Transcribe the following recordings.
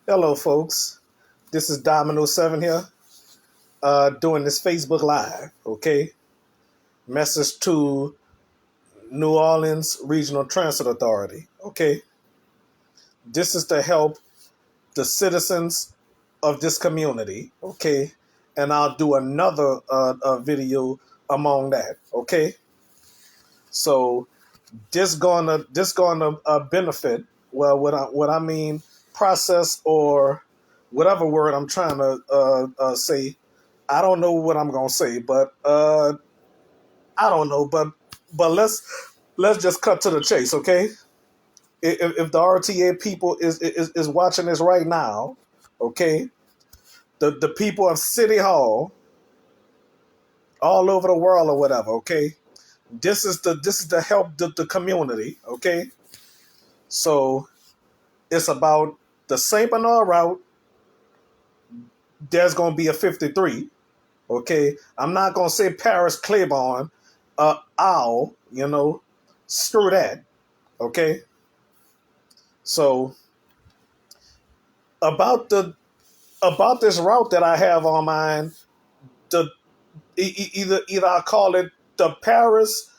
Hello, folks. This is Dominoes 7 here, doing this Facebook Live, okay? Message to New Orleans Regional Transit Authority, okay? This is to help the citizens of this community, okay? And I'll do another video among that, okay? So this gonna benefit, well, what I mean, process or whatever word I'm trying to say. I don't know what I'm gonna say, but I don't know. But let's just cut to the chase, okay? If the RTA people is watching this right now, okay, the people of City Hall all over the world or whatever, okay, this is to help the community, okay. So it's about the Saint Bernard route. There's gonna be a 53. Okay, I'm not gonna say Paris Claiborne, owl. Screw that. Okay, so about this route that I have on mine, the either I call it the Paris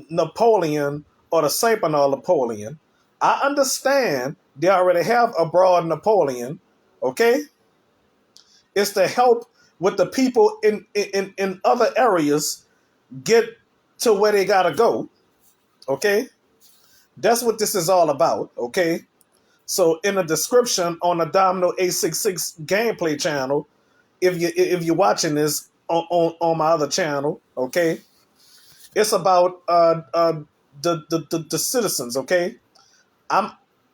Napoleon or the Saint Bernard Napoleon. I understand they already have a broad Napoleon. Okay, it's to help with the people in other areas get to where they gotta go. Okay, that's what this is all about. Okay, so in the description on the Domino 866 gameplay channel, if you're watching this on my other channel, okay, it's about the citizens. Okay, I'm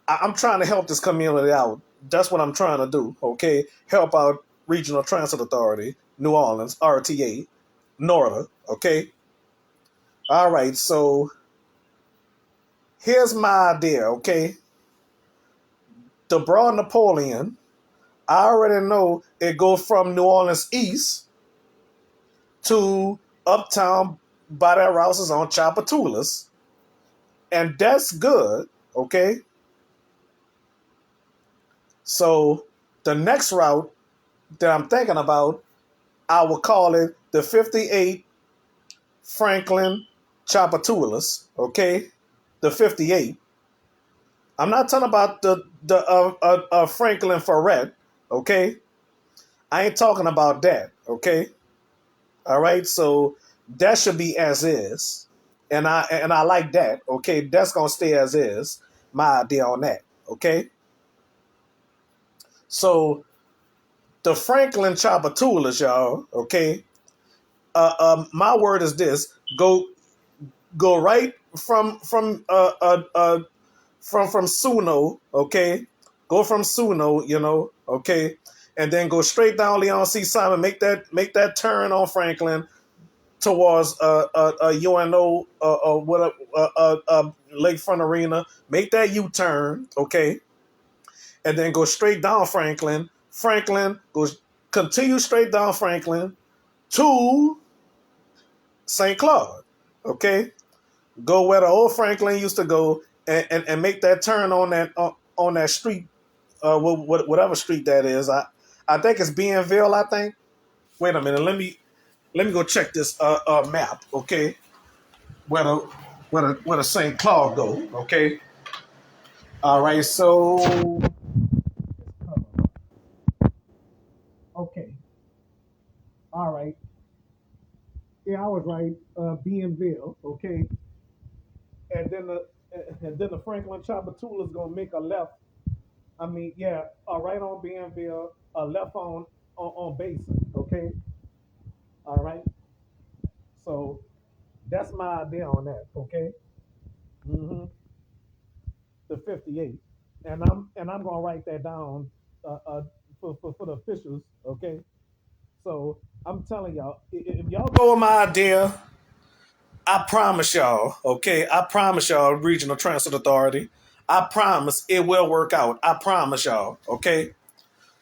I'm trying to help this community out. That's what I'm trying to do. Okay, help out Regional Transit Authority, New Orleans, RTA, NORTA. Okay, all right. So here's my idea. Okay, the Broad Napoleon. I already know it goes from New Orleans East to Uptown by their houses on Chapatulas, and that's good. Okay, so the next route that I'm thinking about, I will call it the 58 Franklin Chapatulas. Okay, the 58. I'm not talking about the Franklin Ferret. Okay, I ain't talking about that. Okay, all right. So that should be as is, and I like that. Okay, that's gonna stay as is. My idea on that. Okay, so the Franklin Chapatulas, y'all. Okay, my word is this: go right from Suno, okay? Go from Suno, okay, and then go straight down Leon C. Simon. Make that turn on Franklin towards UNO Lakefront Arena. Make that U-turn, okay, and then go straight down Franklin. Franklin goes continue straight down Franklin to St. Claude, okay. Go where the old Franklin used to go, and make that turn on that street, whatever street that is. I think it's Bienville. I think. Wait a minute. Let me go check this map. Okay, where the St. Claude go. Okay. All right. So okay. All right. Yeah, I was right. Bienville. Okay. And then the Franklin Chapatula is gonna make a left. I mean, yeah, right on Bienville, left on Basin. Okay, all right. So that's my idea on that. Okay, hmm the 58, and I'm gonna write that down for the officials. Okay, so I'm telling y'all, if y'all go with my idea, I promise y'all. Okay, I promise y'all, Regional Transit Authority. I promise it will work out. I promise y'all. Okay.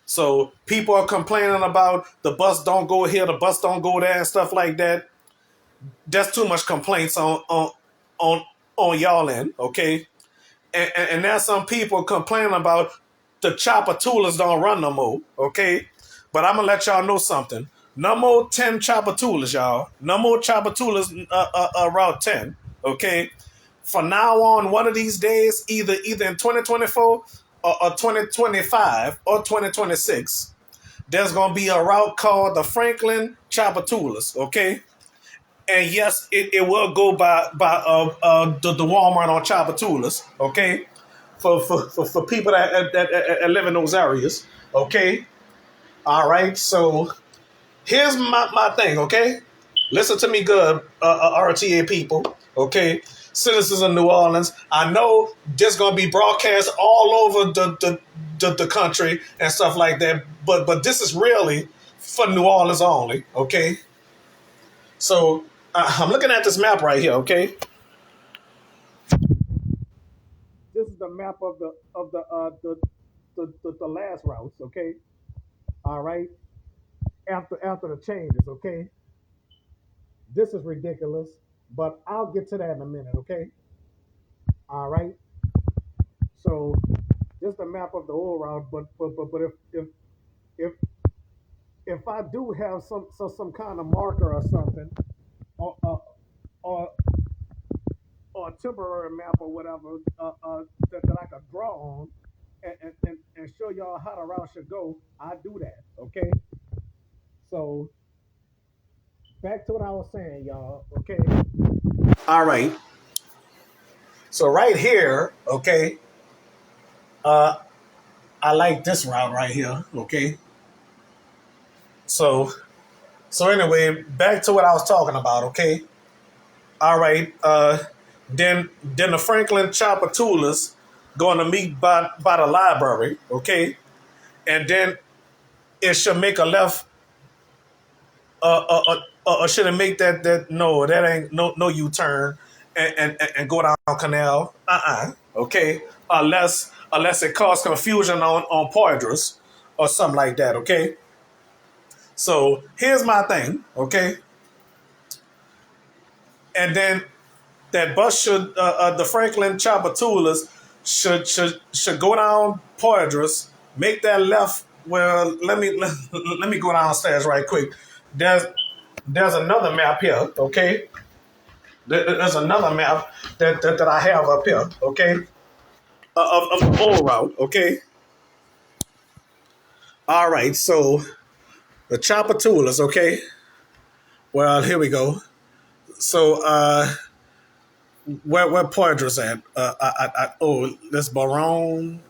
So people are complaining about the bus don't go here, the bus don't go there, and stuff like that. That's too much complaints on y'all end, okay? And there's some people complaining about the chopper toolers don't run no more, okay? But I'm gonna let y'all know something. No more 10 chopper toolers, y'all. No more chopper toolers Route 10, okay? From now on, one of these days, either in 2024 or 2025 or 2026, there's gonna be a route called the Franklin Chopper Toolers, okay? And yes, it will go by the Walmart on Chopper Toolers, okay? For people that live in those areas, okay? All right, so here's my thing, okay? Listen to me good, RTA people, okay? Citizens of New Orleans. I know this gonna be broadcast all over the country and stuff like that, but this is really for New Orleans only, okay? So I'm looking at this map right here, okay? This is the map of the last routes, okay? All right. After the changes, okay? This is ridiculous, but I'll get to that in a minute, okay? All right. So just a map of the old route, but if if I do have some kind of marker or something, or or, or a temporary map or whatever that I could draw on and show y'all how the route should go, I do that. Okay. So back to what I was saying, y'all. Okay. All right. So right here, okay, I like this route right here, okay? So anyway, back to what I was talking about, okay? All right, then the Franklin Chopper Toolers going to meet by the library, okay? And then it should make a left, or should it make that no, that ain't no U-turn and go down Canal, okay? Unless it cause confusion on Poydras or something like that, okay? So here's my thing, okay? And then that bus should, the Franklin Chopper Toolers should go down Poydras, make that left. Well, let me go downstairs right quick. There's another map here, okay? There's another map that I have up here, okay? Of the whole route, okay? All right, so the Chopper Toolers, okay? Well, here we go. So, where Poydras at? This Baron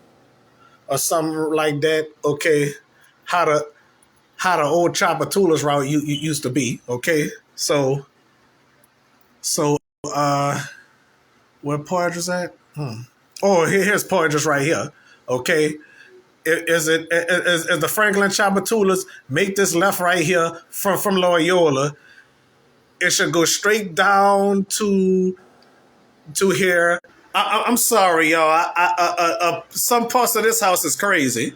or something like that. Okay, how the old Chopper Toolers route you used to be. Okay, so where Poydras at? Oh, here's Poydras right here. Okay, is the Franklin Chopper Toolers make this left right here from Loyola? It should go straight down to here. I'm sorry, y'all. Some parts of this house is crazy.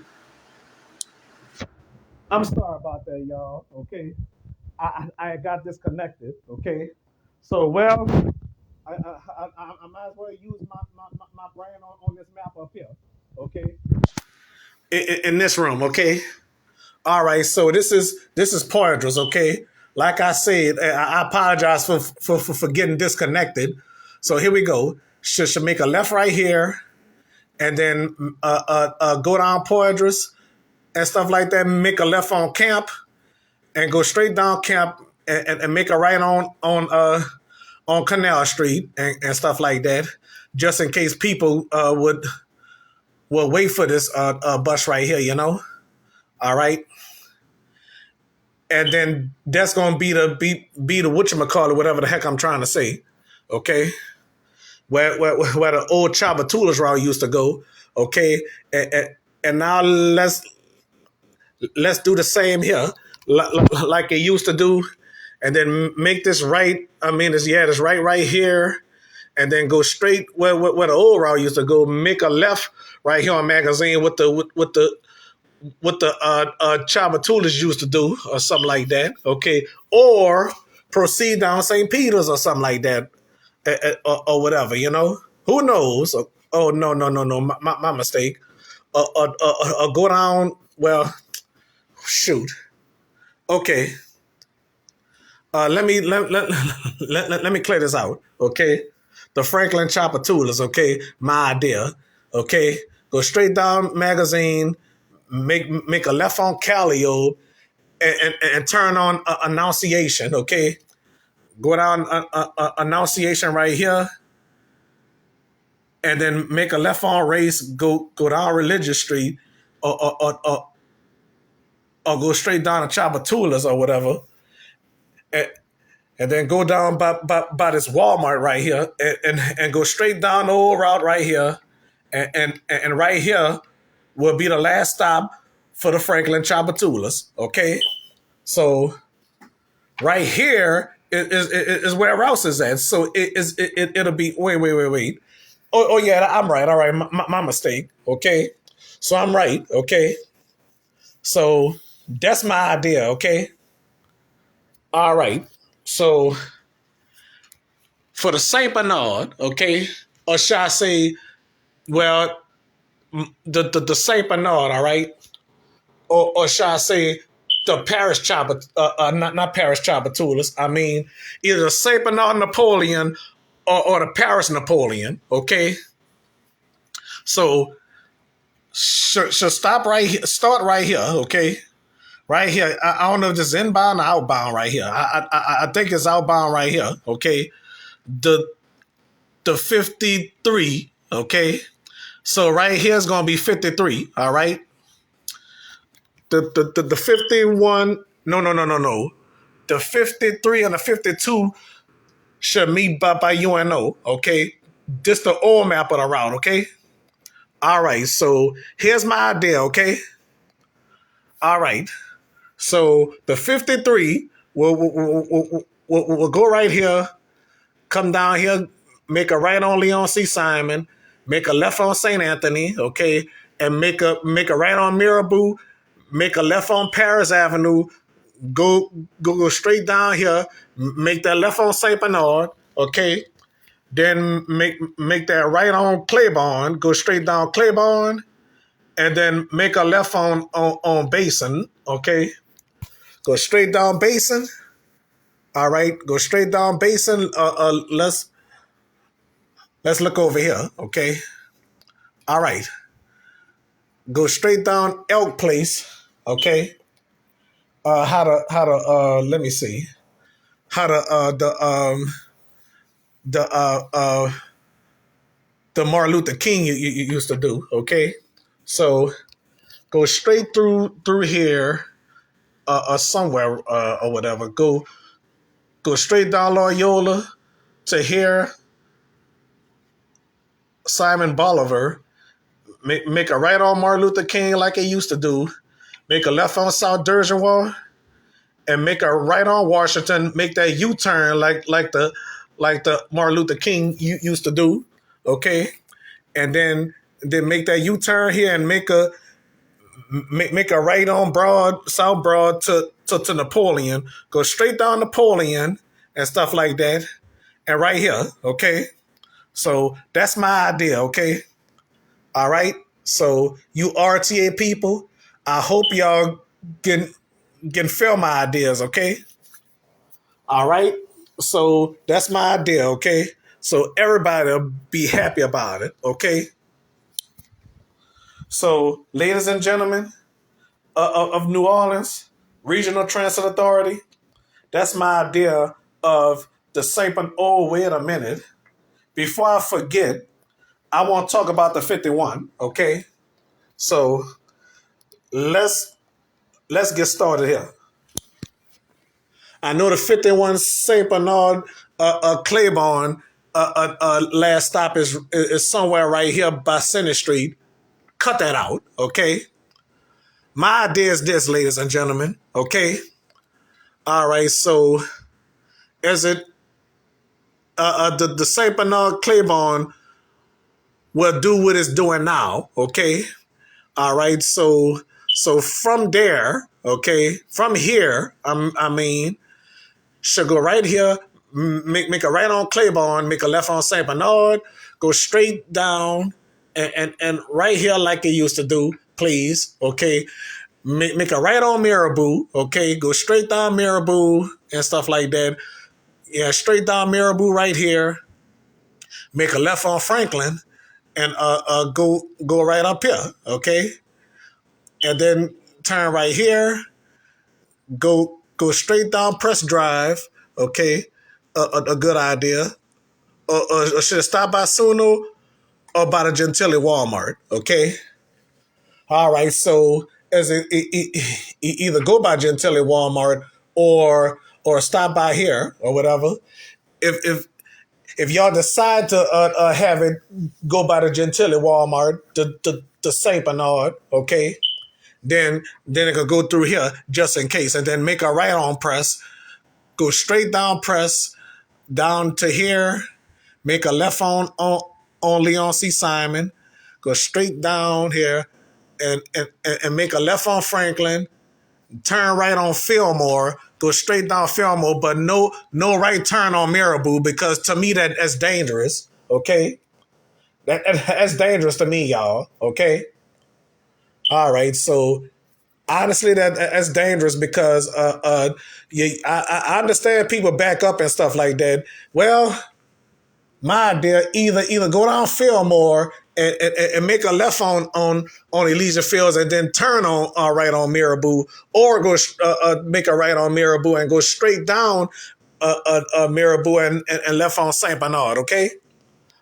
I'm sorry about that, y'all. Okay. I got disconnected. Okay. So well, I might as well use my brain on this map up here. Okay. In this room, okay. All right. So this is Poydras, okay. Like I said, I apologize for getting disconnected. So here we go. Should make a left right here, and then go down Poydras and stuff like that. Make a left on Camp and go straight down Camp and make a right on Canal Street and stuff like that, just in case people would wait for this bus right here, you know. All right, and then that's gonna be the whatchamacallit, whatever the heck I'm trying to say. Okay, where the old Chopper Toolers route used to go. Okay, and now let's do the same here, like it used to do, and then make this right. I mean, it's right here, and then go straight where the old route used to go. Make a left right here on Magazine with the Chopper Toolers used to do, or something like that. Okay, or proceed down St. Peter's or something like that, or whatever. You know, who knows? Oh no, my mistake. go down. Well, shoot. Okay. Let me clear this out. Okay. The Franklin Chopper tool is okay. My idea. Okay. Go straight down magazine. Make a left on Calio and turn on annunciation. Okay. Go down annunciation right here, and then make a left on race. Go down Religious Street, or go straight down to Chapatulas or whatever, and, and then go down by this Walmart right here, and go straight down the old route right here, and right here will be the last stop for the Franklin Chapatulas. Okay, so right here is where Rouse is at. So it'll be wait. Oh yeah, I'm right. All right, my mistake. Okay, so I'm right. Okay, so that's my idea. Okay, all right. So for the Saint Bernard, okay, or should I say, well, the Saint Bernard, all right, or should I say the Paris Chopper, not Paris Chopper Tulis. I mean, either the Saint Bernard Napoleon or the Paris Napoleon. Okay, so should stop right here, start right here. Okay, right here. I don't know if this is inbound or outbound right here. I think it's outbound right here. Okay, the 53. Okay, so right here is gonna be 53. All right, the 51. No. The 53 and the 52 should meet by UNO. Okay, this the old map of the route. Okay, all right. So here's my idea. Okay, all right. So the 53 will go right here, come down here, make a right on Leon C. Simon, make a left on St. Anthony, okay, and make a right on Mirabeau, make a left on Paris Avenue, go straight down here, make that left on St. Bernard, okay, then make that right on Claiborne, go straight down Claiborne, and then make a left on Basin, okay, go straight down Basin. All right, go straight down Basin. Let's look over here. Okay. All right, go straight down Elk Place. Okay. Let me see how to the Martin Luther King you used to do. Okay, so go straight through here somewhere or whatever. Go straight down Loyola to here, Simon Bolivar. Make a right on Martin Luther King like it used to do. Make a left on South Dergenwall, and make a right on Washington. Make that U-turn like the Martin Luther King used to do. Okay, and then make that U-turn here and make a right on South Broad to Napoleon. Go straight down Napoleon and stuff like that. And right here, okay. So that's my idea, okay. All right. So you RTA people, I hope y'all can feel my ideas, okay. All right. So that's my idea, okay. So everybody will be happy about it, okay. So, ladies and gentlemen of New Orleans Regional Transit Authority, that's my idea of the St. Oh, wait a minute. Before I forget, I want to talk about the 51. Okay, so let's get started here. I know the 51 St. Bernard Claiborne last stop is somewhere right here by Center Street. Cut that out, okay? My idea is this, ladies and gentlemen, okay? All right, so is it the St. Bernard Claiborne will do what it's doing now, okay? All right, so from there, okay, from here, I mean, should go right here, make a right on Claiborne, make a left on St. Bernard, go straight down and right here like it used to do, please, okay, make a right on Marabou, okay, go straight down Marabou and stuff like that. Yeah, straight down Marabou right here, make a left on Franklin, and go right up here, okay, and then turn right here, go straight down Press Drive, okay, a good idea. Or should I stop by Suno or by the Gentili Walmart, okay? All right, so as either go by Gentili Walmart or stop by here or whatever. If if y'all decide to have it go by the Gentili Walmart, the Saint Bernard, okay, then it could go through here just in case, and then make a right on Press, go straight down Press down to here, make a left on Leon C. Simon, go straight down here, and make a left on Franklin, turn right on Fillmore, go straight down Fillmore, but no right turn on Marabou because to me that's dangerous. Okay, that's dangerous to me, y'all. Okay, all right. So honestly, that's dangerous because I understand people back up and stuff like that. Well, my idea either go down Fillmore and make a left on Elysia Fields and then turn on right on Marabou, or go make a right on Marabou and go straight down Marabou and left on Saint Bernard. Okay,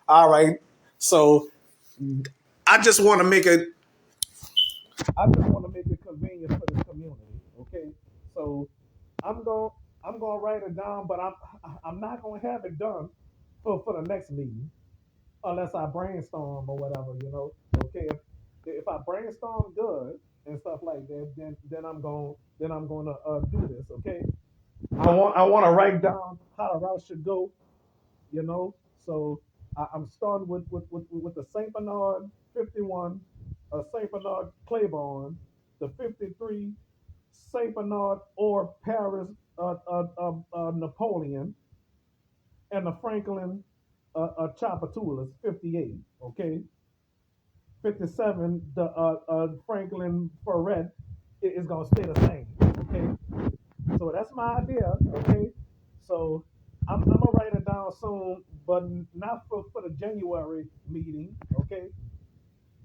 all right. So I just want to make it. I just want to make it convenient for the community. Okay, so I'm going I'm going to write it down, but I'm not going to have it done for the next meeting unless I brainstorm or whatever, you know. Okay, if I brainstorm good and stuff like that, then I'm gonna do this. Okay, I want to write down how the route should go, you know. So I'm starting with the Saint Bernard 51, Saint Bernard Claiborne, the 53 Saint Bernard or Paris Napoleon, and the Franklin Chapatulas 58. Okay, 57 the Franklin Ferret is gonna stay the same. Okay, so that's my idea. Okay, so I'm gonna write it down soon, but not for the January meeting. Okay,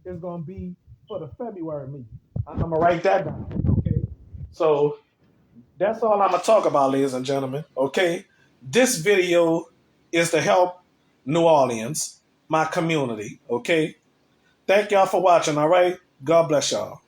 it's gonna be for the February meeting. I'm gonna write that down. Okay, so that's all I'm gonna talk about, ladies and gentlemen. Okay, this video is to help New Orleans, my community. Okay, thank y'all for watching. All right, God bless y'all.